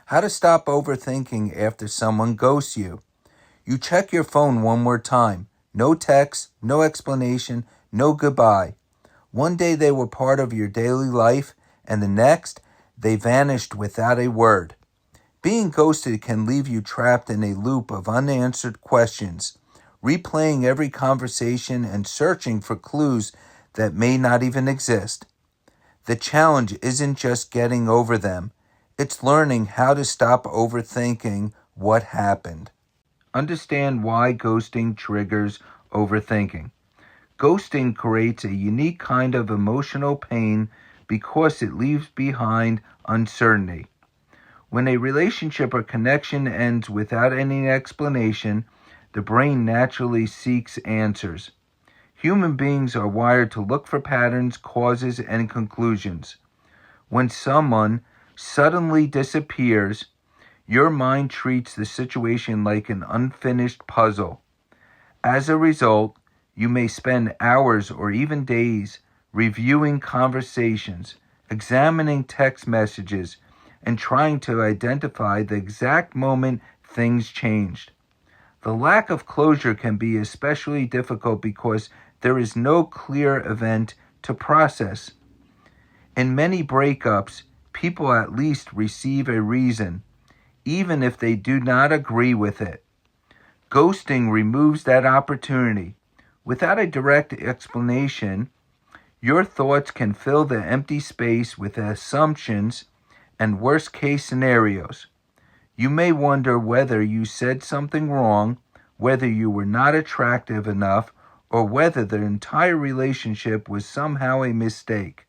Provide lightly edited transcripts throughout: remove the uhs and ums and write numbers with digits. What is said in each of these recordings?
How to stop overthinking after someone ghosts you. You check your phone one more time. No text, no explanation, no goodbye. One day they were part of your daily life, and the next, they vanished without a word. Being ghosted can leave you trapped in a loop of unanswered questions, replaying every conversation and searching for clues that may not even exist. The challenge isn't just getting over them, it's learning how to stop overthinking what happened. Understand why ghosting triggers overthinking. Ghosting creates a unique kind of emotional pain because it leaves behind uncertainty. When a relationship or connection ends without any explanation, the brain naturally seeks answers. Human beings are wired to look for patterns, causes, and conclusions. When someone suddenly disappears, your mind treats the situation like an unfinished puzzle. As a result, you may spend hours or even days reviewing conversations, examining text messages, and trying to identify the exact moment things changed. The lack of closure can be especially difficult because there is no clear event to process. In many breakups, people at least receive a reason, even if they do not agree with it. Ghosting removes that opportunity. Without a direct explanation, your thoughts can fill the empty space with assumptions and worst-case scenarios. You may wonder whether you said something wrong, whether you were not attractive enough, or whether the entire relationship was somehow a mistake.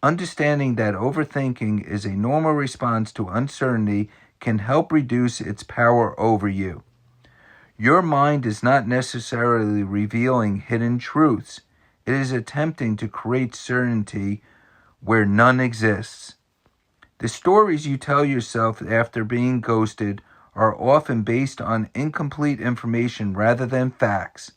Understanding that overthinking is a normal response to uncertainty can help reduce its power over you. Your mind is not necessarily revealing hidden truths. It is attempting to create certainty where none exists. The stories you tell yourself after being ghosted are often based on incomplete information rather than facts.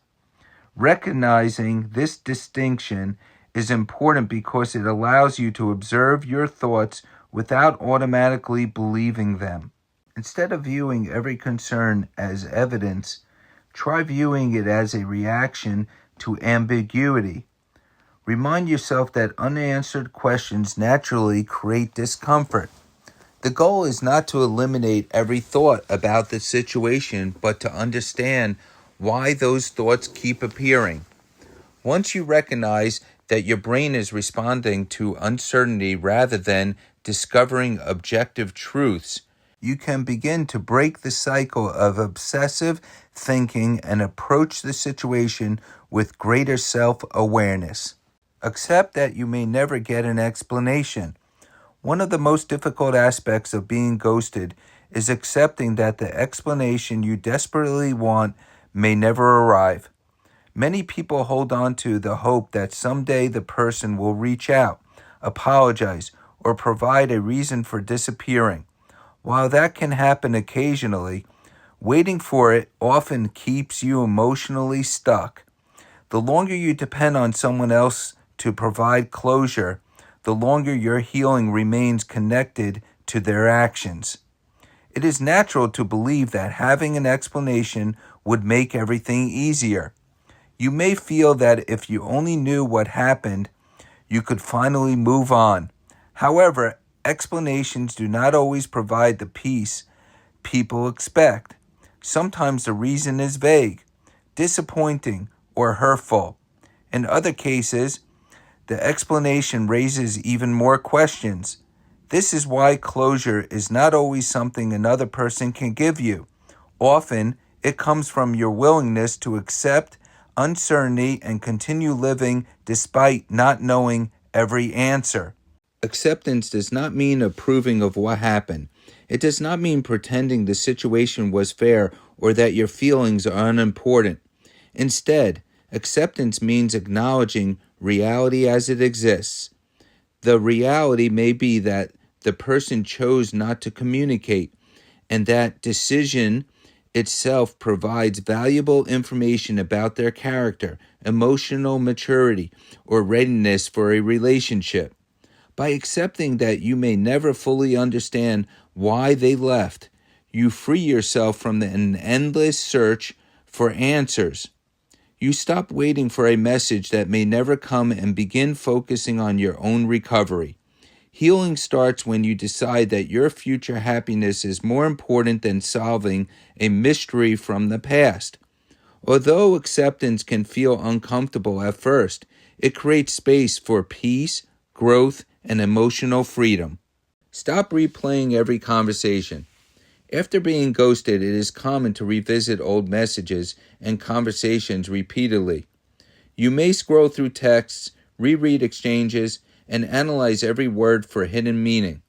Recognizing this distinction is important because it allows you to observe your thoughts without automatically believing them. Instead of viewing every concern as evidence, try viewing it as a reaction to ambiguity. Remind yourself that unanswered questions naturally create discomfort. The goal is not to eliminate every thought about the situation, but to understand why those thoughts keep appearing. Once you recognize that your brain is responding to uncertainty rather than discovering objective truths, you can begin to break the cycle of obsessive thinking and approach the situation with greater self-awareness. Accept that you may never get an explanation. One of the most difficult aspects of being ghosted is accepting that the explanation you desperately want may never arrive. Many people hold on to the hope that someday the person will reach out, apologize, or provide a reason for disappearing. While that can happen occasionally, waiting for it often keeps you emotionally stuck. The longer you depend on someone else to provide closure, the longer your healing remains connected to their actions. It is natural to believe that having an explanation would make everything easier. You may feel that if you only knew what happened, you could finally move on. However, explanations do not always provide the peace people expect. Sometimes the reason is vague, disappointing, or hurtful. In other cases, the explanation raises even more questions. This is why closure is not always something another person can give you. Often, it comes from your willingness to accept uncertainty and continue living despite not knowing every answer. Acceptance does not mean approving of what happened. It does not mean pretending the situation was fair or that your feelings are unimportant. Instead, acceptance means acknowledging reality as it exists. The reality may be that the person chose not to communicate, and that decision itself provides valuable information about their character, emotional maturity, or readiness for a relationship. By accepting that you may never fully understand why they left. You free yourself from an endless search for answers. You stop waiting for a message that may never come and begin focusing on your own recovery. Healing starts when you decide that your future happiness is more important than solving a mystery from the past. Although acceptance can feel uncomfortable at first, it creates space for peace, growth, and emotional freedom. Stop replaying every conversation. After being ghosted, it is common to revisit old messages and conversations repeatedly. You may scroll through texts, reread exchanges, and analyze every word for hidden meaning.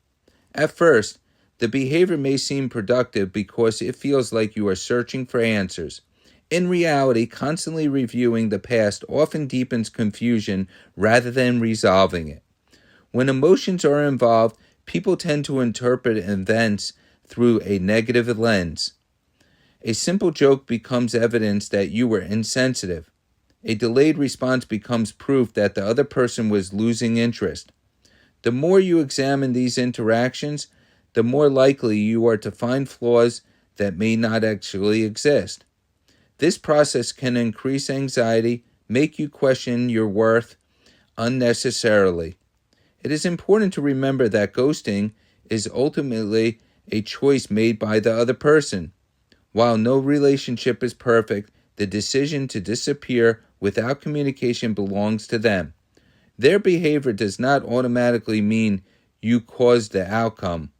At first, the behavior may seem productive because it feels like you are searching for answers. In reality, constantly reviewing the past often deepens confusion rather than resolving it. When emotions are involved, people tend to interpret events through a negative lens. A simple joke becomes evidence that you were insensitive. A delayed response becomes proof that the other person was losing interest. The more you examine these interactions, the more likely you are to find flaws that may not actually exist. This process can increase anxiety, make you question your worth unnecessarily. It is important to remember that ghosting is ultimately a choice made by the other person. While no relationship is perfect, the decision to disappear without communication belongs to them. Their behavior does not automatically mean you caused the outcome.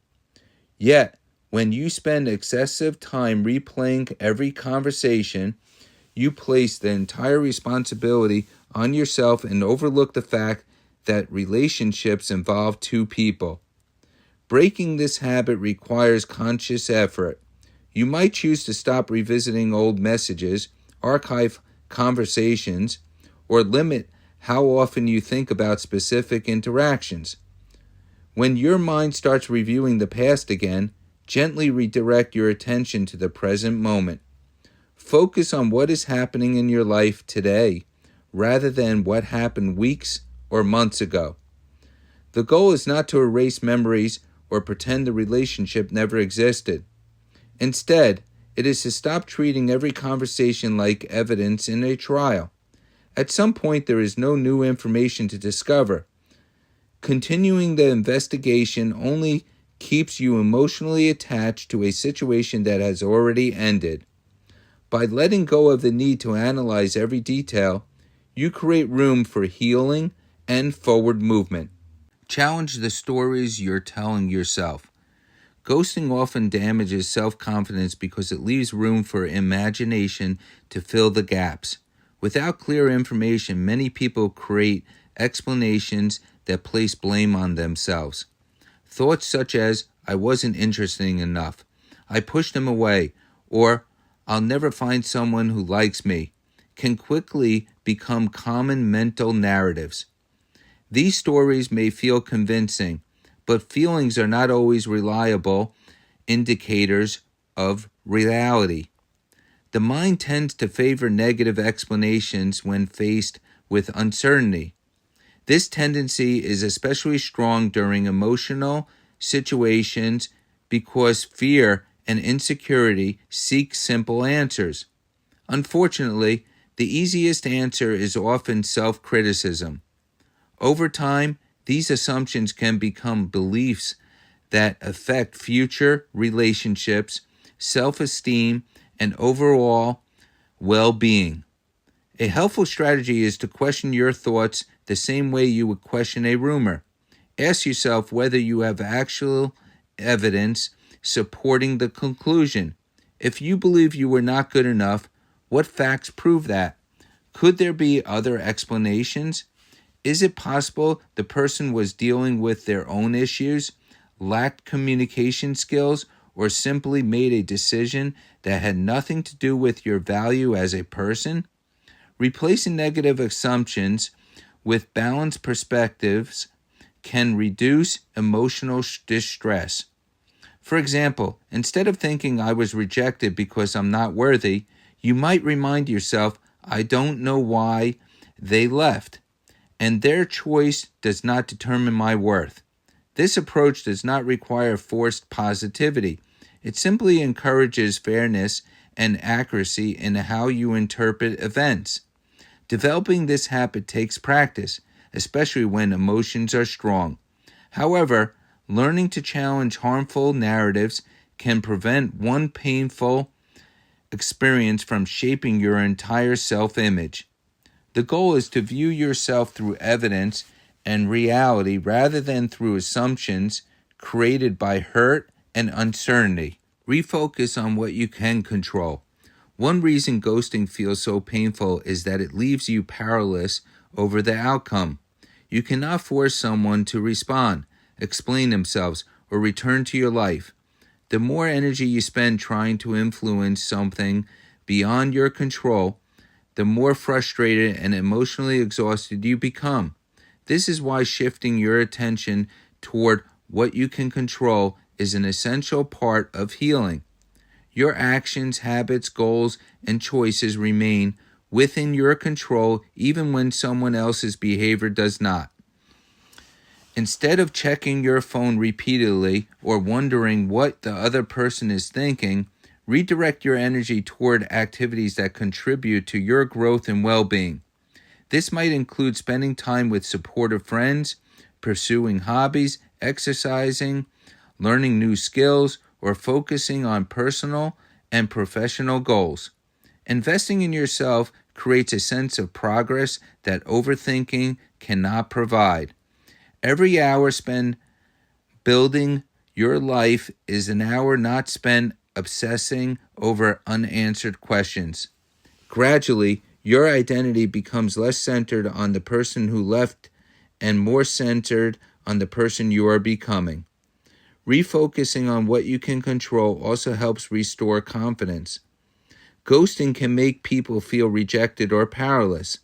Yet, when you spend excessive time replaying every conversation, you place the entire responsibility on yourself and overlook the fact that relationships involve two people. Breaking this habit requires conscious effort. You might choose to stop revisiting old messages, archive conversations, or limit how often you think about specific interactions. When your mind starts reviewing the past again, gently redirect your attention to the present moment. Focus on what is happening in your life today, rather than what happened weeks or months ago. The goal is not to erase memories or pretend the relationship never existed. Instead, it is to stop treating every conversation like evidence in a trial. At some point, there is no new information to discover. Continuing the investigation only keeps you emotionally attached to a situation that has already ended. By letting go of the need to analyze every detail, you create room for healing and forward movement. Challenge the stories you're telling yourself. Ghosting often damages self-confidence because it leaves room for imagination to fill the gaps. Without clear information, many people create explanations that place blame on themselves. Thoughts such as, I wasn't interesting enough, I pushed him away, or I'll never find someone who likes me, can quickly become common mental narratives. These stories may feel convincing, but feelings are not always reliable indicators of reality. The mind tends to favor negative explanations when faced with uncertainty. This tendency is especially strong during emotional situations because fear and insecurity seek simple answers. Unfortunately, the easiest answer is often self-criticism. Over time, these assumptions can become beliefs that affect future relationships, self-esteem, and overall well-being. A helpful strategy is to question your thoughts the same way you would question a rumor. Ask yourself whether you have actual evidence supporting the conclusion. If you believe you were not good enough, what facts prove that? Could there be other explanations? Is it possible the person was dealing with their own issues, lacked communication skills, or simply made a decision that had nothing to do with your value as a person? Replacing negative assumptions with balanced perspectives can reduce emotional distress. For example, instead of thinking I was rejected because I'm not worthy, you might remind yourself, I don't know why they left, and their choice does not determine my worth. This approach does not require forced positivity. It simply encourages fairness and accuracy in how you interpret events. Developing this habit takes practice, especially when emotions are strong. However, learning to challenge harmful narratives can prevent one painful experience from shaping your entire self-image. The goal is to view yourself through evidence and reality rather than through assumptions created by hurt and uncertainty. Refocus on what you can control. One reason ghosting feels so painful is that it leaves you powerless over the outcome. You cannot force someone to respond, explain themselves, or return to your life. The more energy you spend trying to influence something beyond your control, the more frustrated and emotionally exhausted you become. This is why shifting your attention toward what you can control is an essential part of healing. Your actions, habits, goals, and choices remain within your control even when someone else's behavior does not. Instead of checking your phone repeatedly or wondering what the other person is thinking, redirect your energy toward activities that contribute to your growth and well-being. This might include spending time with supportive friends, pursuing hobbies, exercising, learning new skills, or focusing on personal and professional goals. Investing in yourself creates a sense of progress that overthinking cannot provide. Every hour spent building your life is an hour not spent obsessing over unanswered questions. Gradually, your identity becomes less centered on the person who left and more centered on the person you are becoming. Refocusing on what you can control also helps restore confidence. Ghosting can make people feel rejected or powerless,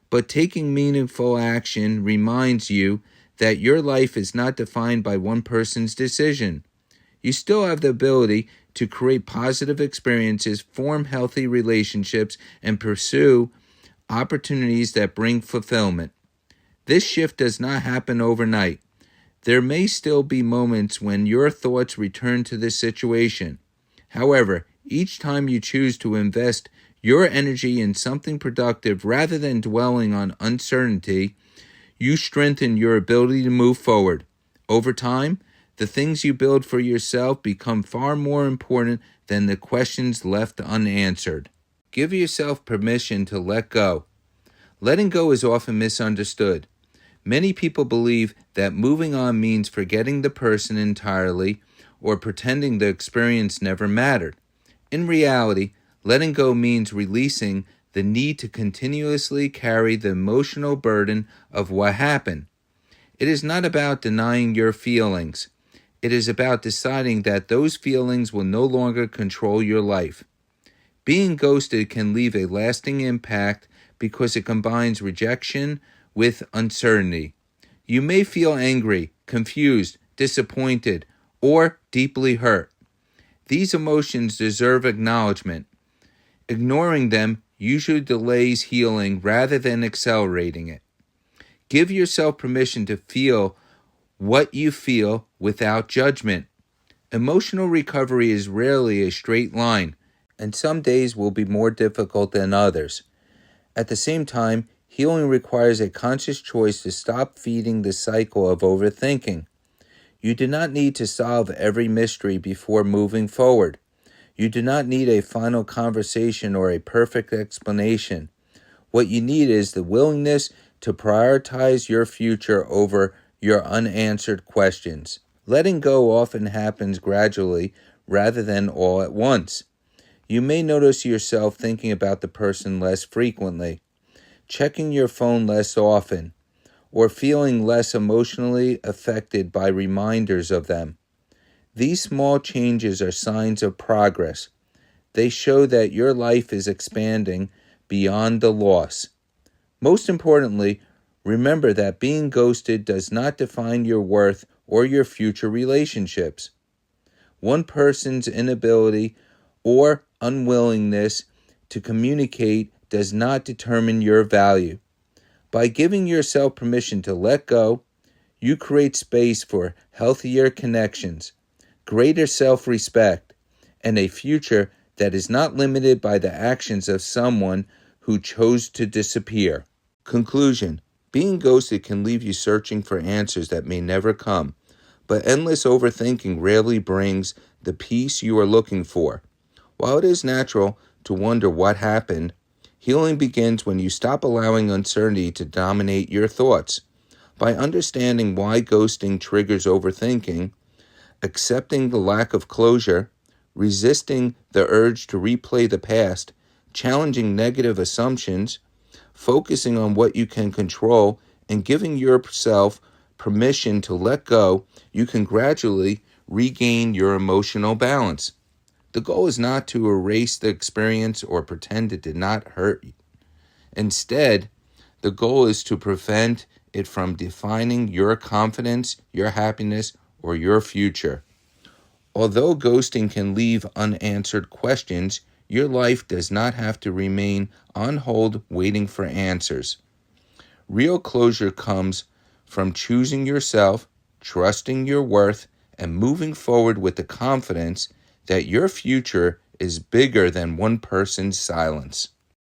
but taking meaningful action reminds you that your life is not defined by one person's decision. You still have the ability to create positive experiences, form healthy relationships, and pursue opportunities that bring fulfillment. This shift does not happen overnight. There may still be moments when your thoughts return to this situation. However, each time you choose to invest your energy in something productive rather than dwelling on uncertainty, you strengthen your ability to move forward. Over time, the things you build for yourself become far more important than the questions left unanswered. Give yourself permission to let go. Letting go is often misunderstood. Many people believe that moving on means forgetting the person entirely or pretending the experience never mattered. In reality, letting go means releasing the need to continuously carry the emotional burden of what happened. It is not about denying your feelings. It is about deciding that those feelings will no longer control your life. Being ghosted can leave a lasting impact because it combines rejection with uncertainty. You may feel angry, confused, disappointed, or deeply hurt. These emotions deserve acknowledgement. Ignoring them usually delays healing rather than accelerating it. Give yourself permission to feel what you feel without judgment. Emotional recovery is rarely a straight line, and some days will be more difficult than others. At the same time, healing requires a conscious choice to stop feeding the cycle of overthinking. You do not need to solve every mystery before moving forward. You do not need a final conversation or a perfect explanation. What you need is the willingness to prioritize your future over your unanswered questions. Letting go often happens gradually rather than all at once. You may notice yourself thinking about the person less frequently, checking your phone less often, or feeling less emotionally affected by reminders of them. These small changes are signs of progress. They show that your life is expanding beyond the loss. Most importantly, remember that being ghosted does not define your worth or your future relationships. One person's inability or unwillingness to communicate does not determine your value. By giving yourself permission to let go, You create space for healthier connections, greater self-respect, and a future that is not limited by the actions of someone who chose to disappear. Conclusion: being ghosted can leave you searching for answers that may never come, but endless overthinking rarely brings the peace you are looking for. While it is natural to wonder what happened, healing begins when you stop allowing uncertainty to dominate your thoughts. By understanding why ghosting triggers overthinking, accepting the lack of closure, resisting the urge to replay the past, challenging negative assumptions, focusing on what you can control, and giving yourself permission to let go, you can gradually regain your emotional balance. The goal is not to erase the experience or pretend it did not hurt you. Instead, the goal is to prevent it from defining your confidence, your happiness, or your future. Although ghosting can leave unanswered questions, your life does not have to remain on hold waiting for answers. Real closure comes from choosing yourself, trusting your worth, and moving forward with the confidence that your future is bigger than one person's silence.